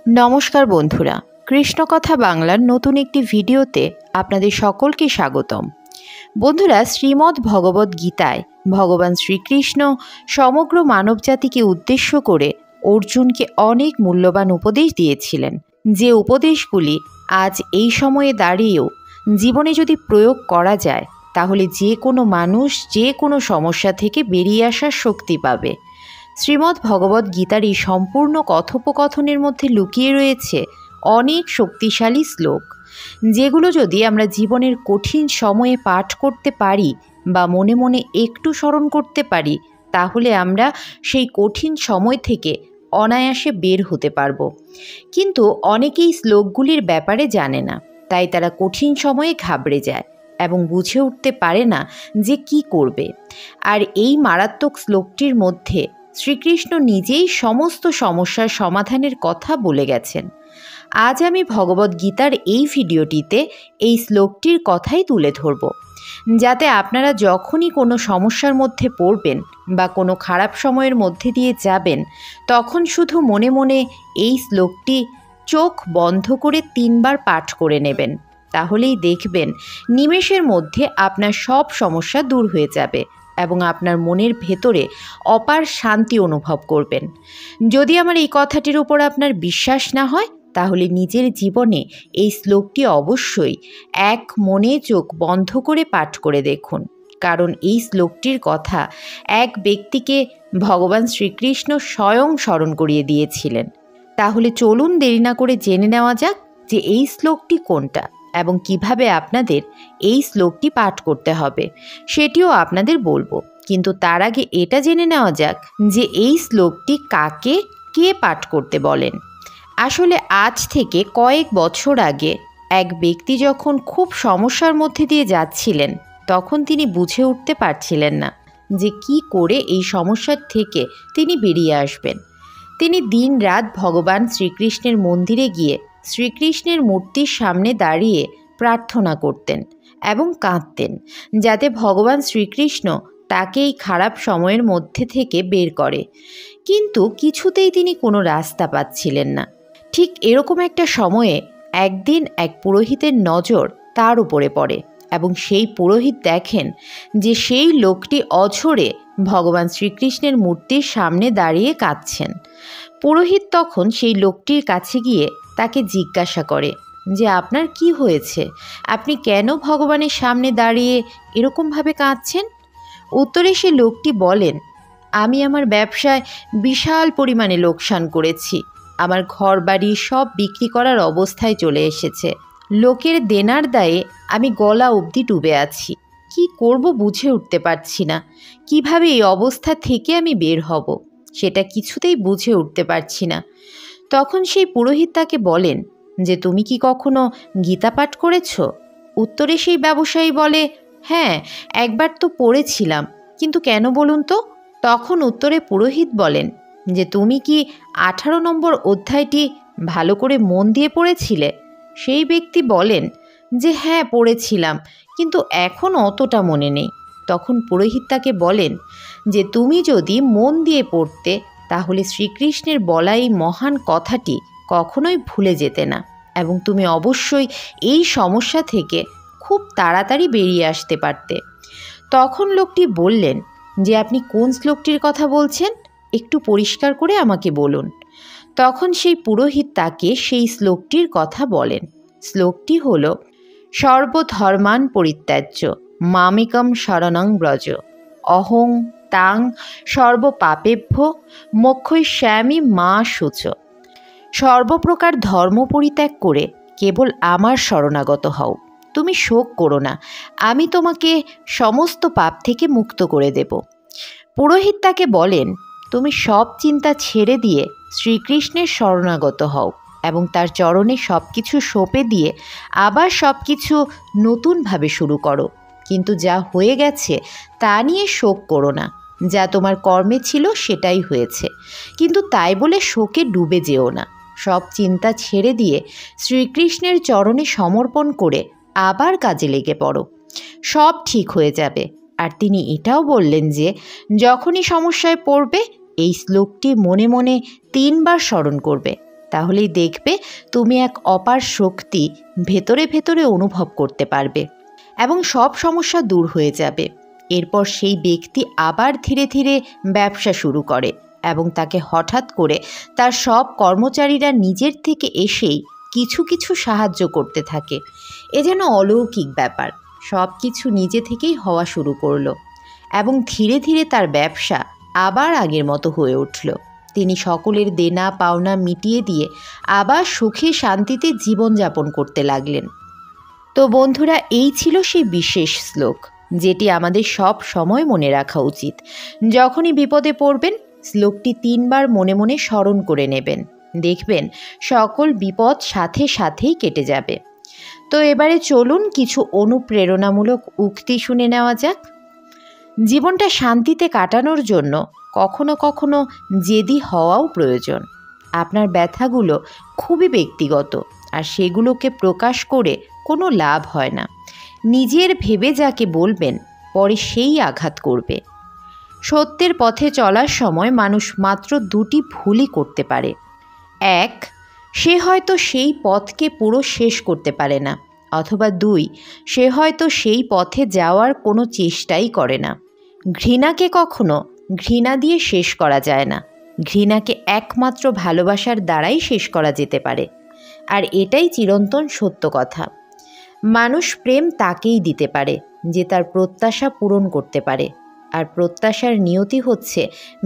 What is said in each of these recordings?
নমস্কার বন্ধুরা, কৃষ্ণকথা বাংলার নতুন একটি ভিডিওতে আপনাদের সকলকে স্বাগতম। বন্ধুরা, শ্রীমদ্ ভগবদ্ গীতায় ভগবান শ্রীকৃষ্ণ সমগ্র মানবজাতিকে উদ্দেশ্য করে অর্জুনকে অনেক মূল্যবান উপদেশ দিয়েছিলেন, যে উপদেশগুলি আজ এই সময়ে দাঁড়িয়েও জীবনে যদি প্রয়োগ করা যায় তাহলে যে কোনো মানুষ যে কোনো সমস্যা থেকে বেরিয়ে আসার শক্তি পাবে। শ্রীমদ্ ভগবদ্ গীতার এই সম্পূর্ণ কথোপকথনের মধ্যে লুকিয়ে রয়েছে অনেক শক্তিশালী শ্লোক, যেগুলো যদি আমরা জীবনের কঠিন সময়ে পাঠ করতে পারি বা মনে মনে একটু স্মরণ করতে পারি, তাহলে আমরা সেই কঠিন সময় থেকে অনায়াসে বের হতে পারব। কিন্তু অনেকেই শ্লোকগুলির ব্যাপারে জানে না, তাই তারা কঠিন সময়ে ঘাবড়ে যায় এবং বুঝে উঠতে পারে না যে কি করবে। আর এই মারাত্মক শ্লোকটির মধ্যে শ্রীকৃষ্ণ নিজেই সমস্ত সমস্যার সমাধানের কথা বলে গেছেন। আজ আমি ভগবদ্গীতার এই ভিডিওটিতে এই শ্লোকটির কথাই তুলে ধরব, যাতে আপনারা যখনই কোনো সমস্যার মধ্যে পড়বেন বা কোনো খারাপ সময়ের মধ্যে দিয়ে যাবেন, তখন শুধু মনে মনে এই শ্লোকটি চোখ বন্ধ করে 3 বার পাঠ করে নেবেন। তাহলেই দেখবেন নিমেষের মধ্যে আপনার সব সমস্যা দূর হয়ে যাবে এবং আপনার মনের ভেতরে অপার শান্তি অনুভব করবেন। যদি আমার এই কথাটির উপর আপনার বিশ্বাস না হয়, তাহলে নিজের জীবনে এই শ্লোকটি অবশ্যই এক মনে চোখ বন্ধ করে পাঠ করে দেখুন, কারণ এই শ্লোকটির কথা এক ব্যক্তিকে ভগবান শ্রীকৃষ্ণ স্বয়ং স্মরণ করিয়ে দিয়েছিলেন। তাহলে চলুন দেরি না করে জেনে নেওয়া যাক যে এই শ্লোকটি কোনটা এবং কিভাবে আপনাদের এই শ্লোকটি পাঠ করতে হবে, সেটিও আপনাদের বলবো। কিন্তু তার আগে এটা জেনে নেওয়া যাক যে এই শ্লোকটি কাকে কে পাঠ করতে বলেন। আসলে আজ থেকে কয়েক বছর আগে এক ব্যক্তি যখন খুব সমস্যার মধ্যে দিয়ে যাচ্ছিলেন, তখন তিনি বুঝে উঠতে পারছিলেন না যে কি করে এই সমস্যার থেকে তিনি বেরিয়ে আসবেন। তিনি দিনরাত ভগবান শ্রীকৃষ্ণের মন্দিরে গিয়ে শ্রীকৃষ্ণের মূর্তির সামনে দাঁড়িয়ে প্রার্থনা করতেন এবং কাঁদতেন, যাতে ভগবান শ্রীকৃষ্ণ তাকে এই খারাপ সময়ের মধ্যে থেকে বের করে। কিন্তু কিছুতেই তিনি কোনো রাস্তা পাচ্ছিলেন না। ঠিক এরকম একটা সময়ে একদিন এক পুরোহিতের নজর তার উপরে পড়ে এবং সেই পুরোহিত দেখেন যে সেই লোকটি অঝরে ভগবান শ্রীকৃষ্ণের মূর্তির সামনে দাঁড়িয়ে কাঁদছেন। পুরোহিত তখন সেই লোকটির কাছে গিয়ে তাকে জিজ্ঞাসা করে যে আপনার কি হয়েছে, আপনি কেন ভগবানের সামনে দাঁড়িয়ে এরকমভাবে কাঁদছেন? উত্তরে সে লোকটি বলেন, আমি আমার ব্যবসায় বিশাল পরিমাণে লোকসান করেছি, আমার ঘর বাড়ি সব বিক্রি করার অবস্থায় চলে এসেছে, লোকের দেনার দায়ে আমি গলা অবধি ডুবে আছি, কি করব বুঝে উঠতে পারছি না, কিভাবে এই অবস্থা থেকে আমি বের হব সেটা কিছুতেই বুঝে উঠতে পারছি না। তখন সেই পুরোহিত তাকে বলেন যে তুমি কি কখনো গীতা পাঠ করেছ? উত্তরে সেই ব্যবসায়ী বলে, হ্যাঁ, একবার তো পড়েছিলাম, কিন্তু কেন বলুন তো? তখন উত্তরে পুরোহিত বলেন যে তুমি কি 18 নম্বর অধ্যায়টি ভালো করে মন দিয়ে পড়েছিলে? সেই ব্যক্তি বলেন যে হ্যাঁ পড়েছিলাম, কিন্তু এখন অতটা মনে নেই। তখন পুরোহিত তাকে বলেন যে তুমি যদি মন দিয়ে পড়তে, তাহলে শ্রীকৃষ্ণের বলা এই মহান কথাটি কখনোই ভুলে যেতে না এবং তুমি অবশ্যই এই সমস্যা থেকে খুব তাড়াতাড়ি বেরিয়ে আসতে পারতে। তখন লোকটি বললেন যে আপনি কোন শ্লোকটির কথা বলছেন, একটু পরিষ্কার করে আমাকে বলুন। তখন সেই পুরোহিত তাকে সেই শ্লোকটির কথা বলেন। শ্লোকটি হল, সর্বধর্মান পরিত্যাজ্য মামেকম শরণং ব্রজ অহং তাং সর্বপাপেভ্য মোক্ষয়িষ্যামি মা শুচ। সর্বপ্রকার ধর্ম পরিত্যাগ করে কেবল আমার শরণাগত হও, তুমি শোক করো না, আমি তোমাকে সমস্ত পাপ থেকে মুক্ত করে দেব। পুরোহিত তাকে বলেন, তুমি সব চিন্তা ছেড়ে দিয়ে শ্রীকৃষ্ণের শরণাগত হও এবং তার চরণে সব কিছু সঁপে দিয়ে আবার সব কিছু নতুনভাবে শুরু করো। কিন্তু যা হয়ে গেছে তা নিয়ে শোক করো না, যা তোমার কর্মে ছিল সেটাই হয়েছে, কিন্তু তাই বলে শোকে ডুবে যেও না। সব চিন্তা ছেড়ে দিয়ে শ্রীকৃষ্ণের চরণে সমর্পণ করে আবার কাজে লেগে পড়ো, সব ঠিক হয়ে যাবে। আর তিনি এটাও বললেন যে যখনই সমস্যায় পড়বে এই শ্লোকটি মনে মনে 3 বার স্মরণ করবে, তাহলেই দেখবে তুমি এক অপার শক্তি ভেতরে ভেতরে অনুভব করতে পারবে এবং সব সমস্যা দূর হয়ে যাবে। এরপর সেই ব্যক্তি আবার ধীরে ধীরে ব্যবসা শুরু করে এবং তাকে হঠাৎ করে তার সব কর্মচারীরা নিজের থেকে এসেই কিছু কিছু সাহায্য করতে থাকে। এ যেন অলৌকিক ব্যাপার। সব কিছু নিজে থেকেই হওয়া শুরু করলো এবং ধীরে ধীরে তার ব্যবসা আবার আগের মতো হয়ে উঠল। তিনি সকলের দেনা পাওনা মিটিয়ে দিয়ে আবার সুখে শান্তিতে জীবনযাপন করতে লাগলেন। তো বন্ধুরা, এই ছিল সেই বিশেষ শ্লোক যেটি আমাদের সব সময় মনে রাখা উচিত। যখনই বিপদে পড়বেন শ্লোকটি 3 বার মনে মনে স্মরণ করে নেবেন, দেখবেন সকল বিপদ সাথে সাথেই কেটে যাবে। তো এবারে চলুন কিছু অনুপ্রেরণামূলক উক্তি শুনে নেওয়া যাক। জীবনটা শান্তিতে কাটানোর জন্য কখনো কখনো জেদি হওয়াও প্রয়োজন। আপনার ব্যথাগুলো খুবই ব্যক্তিগত, আর সেগুলোকে প্রকাশ করে কোনো লাভ হয় না। নিজের ভেবে যাকে বলবেন পরে সেই আঘাত করবে। সত্যের পথে চলার সময় মানুষ মাত্র 2টি ভুলই করতে পারে। 1, সে হয়তো সেই পথকে পুরো শেষ করতে পারে না, অথবা 2, সে হয়তো সেই পথে যাওয়ার কোনো চেষ্টাই করে না। ঘৃণাকে কখনো ঘৃণা দিয়ে শেষ করা যায় না। ঘৃণাকে একমাত্র ভালোবাসার দ্বারাই শেষ করা যেতে পারে, আর এটাই চিরন্তন সত্য কথা। মানুষ প্রেম তাকেই দিতে পারে যে তার প্রত্যাশা পূরণ করতে পারে, আর প্রত্যাশার নিয়তি হচ্ছে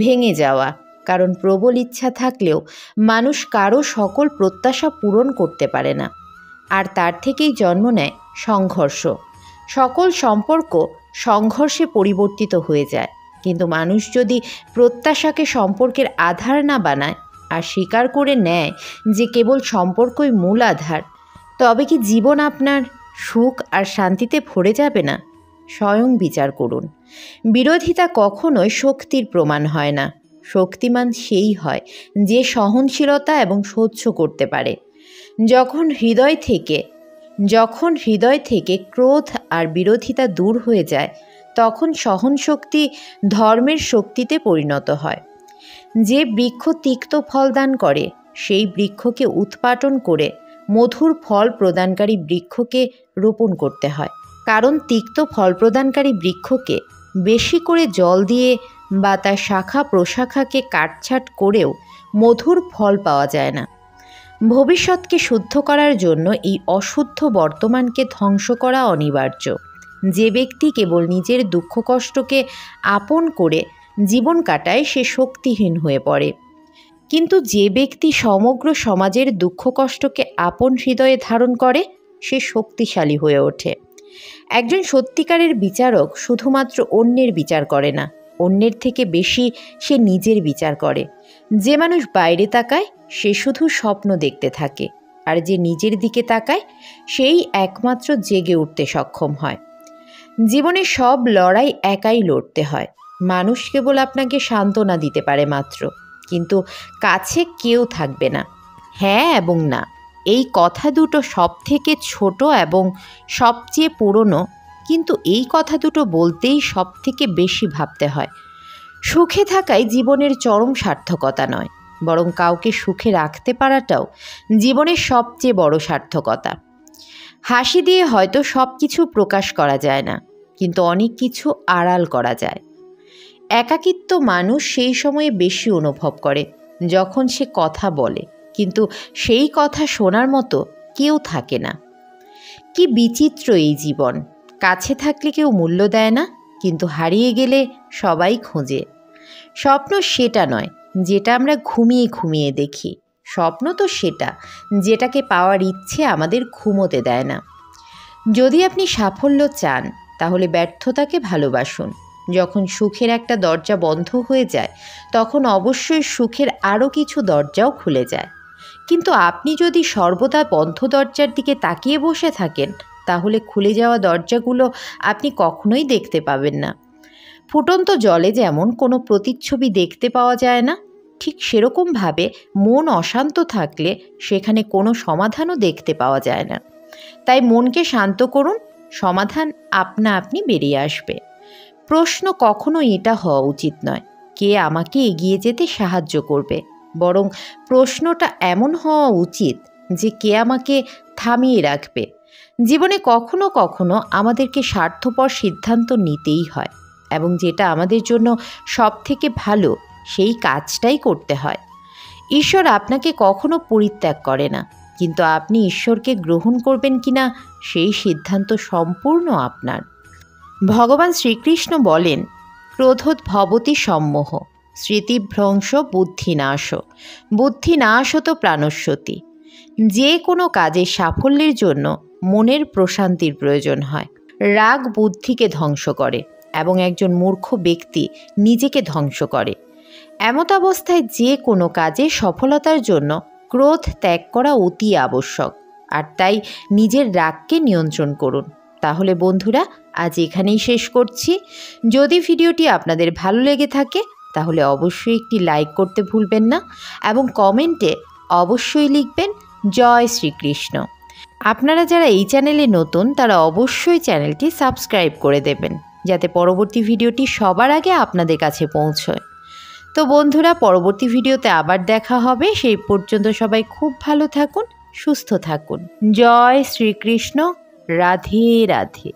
ভেঙে যাওয়া। কারণ প্রবল ইচ্ছা থাকলেও মানুষ কারো সকল প্রত্যাশা পূরণ করতে পারে না, আর তার থেকেই জন্ম নেয় সংঘর্ষ। সকল সম্পর্ক সংঘর্ষে পরিবর্তিত হয়ে যায়। কিন্তু মানুষ যদি প্রত্যাশাকে সম্পর্কের আধার না বানায় আর স্বীকার করে নেয় যে কেবল সম্পর্কই মূল আধার, তবে কি জীবন আপনার সুখ আর শান্তিতে ভরে যাবে না? স্বয়ং বিচার করুন। বিরোধিতা কখনোই শক্তির প্রমাণ হয় না। শক্তিমান সেই হয় যে সহনশীলতা এবং সহ্য করতে পারে। যখন হৃদয় থেকে ক্রোধ আর বিরোধিতা দূর হয়ে যায়, তখন সহনশক্তি ধর্মের শক্তিতে পরিণত হয়। যে বৃক্ষ তিক্ত ফল দান করে, সেই বৃক্ষকে উৎপাটন করে মধুর ফল প্রদানকারী বৃক্ষকে রোপণ করতে হয়। কারণ তিক্ত ফল প্রদানকারী বৃক্ষকে বেশি করে জল দিয়ে বা তার শাখা প্রশাখাকে কাটছাঁট করেও মধুর ফল পাওয়া যায় না। ভবিষ্যৎকে শুদ্ধ করার জন্য এই অশুদ্ধ বর্তমানকে ধ্বংস করা অনিবার্য। যে ব্যক্তি কেবল নিজের দুঃখ কষ্টকে আপন করে জীবন কাটায় সে শক্তিহীন হয়ে পড়ে, কিন্তু যে ব্যক্তি সমগ্র সমাজের দুঃখ কষ্টকে আপন হৃদয়ে ধারণ করে সে শক্তিশালী হয়ে ওঠে। একজন সত্যিকারের বিচারক শুধুমাত্র অন্যের বিচার করে না, অন্যের থেকে বেশি সে নিজের বিচার করে। যে মানুষ বাইরে তাকায় সে শুধু স্বপ্ন দেখতে থাকে, আর যে নিজের দিকে তাকায় সেই একমাত্র জেগে উঠতে সক্ষম হয়। জীবনে সব লড়াই একাই লড়তে হয়। মানুষ কেবল আপনাকে সান্ত্বনা দিতে পারে মাত্র, কিন্তু কাছে কেউ থাকবে না। হ্যাঁ এবং না, এই কথা দুটো সব থেকে ছোট এবং সবচেয়ে পুরনো, কিন্তু এই কথা দুটো বলতেই সব থেকে বেশি ভাবতে হয়। সুখে থাকাই জীবনের চরম সার্থকতা নয়, বরং কাউকে সুখে রাখতে পারাটাও জীবনের সবচেয়ে বড় সার্থকতা। হাসি দিয়ে হয়তো সব কিছু প্রকাশ করা যায় না, কিন্তু অনেক কিছু আড়াল করা যায়। একাকিত্ব মানুষ সেই সময়ে বেশি অনুভব করে যখন সে কথা বলে, কিন্তু সেই কথা শোনার মতো কেউ থাকে না। কি বিচিত্র এই জীবন! কাছে থাকলে কেউ মূল্য দেয় না, কিন্তু হারিয়ে গেলে সবাই খোঁজে। স্বপ্ন সেটা নয় যেটা আমরা ঘুমিয়ে ঘুমিয়ে দেখি। স্বপ্ন তো সেটা যেটাকে পাওয়ার ইচ্ছে আমাদের ঘুমোতে দেয় না। যদি আপনি সাফল্য চান তাহলে ব্যর্থতাকে ভালোবাসুন। যখন সুখের একটা দরজা বন্ধ হয়ে যায় তখন অবশ্যই সুখের আরও কিছু দরজাও খুলে যায়। কিন্তু আপনি যদি সর্বদা বন্ধ দরজার দিকে তাকিয়ে বসে থাকেন তাহলে খুলে যাওয়া দরজাগুলো আপনি কখনোই দেখতে পাবেন না। ফুটন্ত জলে যেমন কোনো প্রতিচ্ছবি দেখতে পাওয়া যায় না, ঠিক সেরকমভাবে মন অশান্ত থাকলে সেখানে কোনো সমাধানও দেখতে পাওয়া যায় না। তাই মনকে শান্ত করুন, সমাধান আপনা আপনি বেরিয়ে আসবে। প্রশ্ন কখনো এটা হওয়া উচিত নয় কে আমাকে এগিয়ে যেতে সাহায্য করবে, বরং প্রশ্নটা এমন হওয়া উচিত যে কে আমাকে থামিয়ে রাখবে। জীবনে কখনো কখনো আমাদেরকে স্বার্থপর সিদ্ধান্ত নিতেই হয় এবং যেটা আমাদের জন্য সব থেকে ভালো সেই কাজটাই করতে হয়। ঈশ্বর আপনাকে কখনো পরিত্যাগ করে না, কিন্তু আপনি ঈশ্বরকে গ্রহণ করবেন কিনা সেই সিদ্ধান্ত সম্পূর্ণ আপনার। ভগবান শ্রীকৃষ্ণ বলেন, ক্রোধোদ্ভবতি সম্মোহ, স্মৃতিভ্রংশ বুদ্ধিনাশ, বুদ্ধিনাশত প্রাণস্যতি। যে কোনো কাজের সাফল্যের জন্য মনের প্রশান্তির প্রয়োজন হয়। রাগ বুদ্ধিকে ধ্বংস করে এবং একজন মূর্খ ব্যক্তি নিজেকে ধ্বংস করে। এমতাবস্থায় যে কোনো কাজে সফলতার জন্য ক্রোধ ত্যাগ করা অতি আবশ্যক, আর তাই নিজের রাগকে নিয়ন্ত্রণ করুন। তাহলে বন্ধুরা, আজ এখানেই শেষ করছি। যদি ভিডিওটি আপনাদের ভালো লেগে থাকে তাহলে অবশ্যই একটি লাইক করতে ভুলবেন না এবং কমেন্টে অবশ্যই লিখবেন জয় শ্রীকৃষ্ণ। আপনারা যারা এই চ্যানেলে নতুন তারা অবশ্যই চ্যানেলটি সাবস্ক্রাইব করে দেবেন, যাতে পরবর্তী ভিডিওটি সবার আগে আপনাদের কাছে পৌঁছয়। তো বন্ধুরা, পরবর্তী ভিডিওতে আবার দেখা হবে। সেই পর্যন্ত সবাই খুব ভালো থাকুন, সুস্থ থাকুন। জয় শ্রীকৃষ্ণ। রাধে রাধে।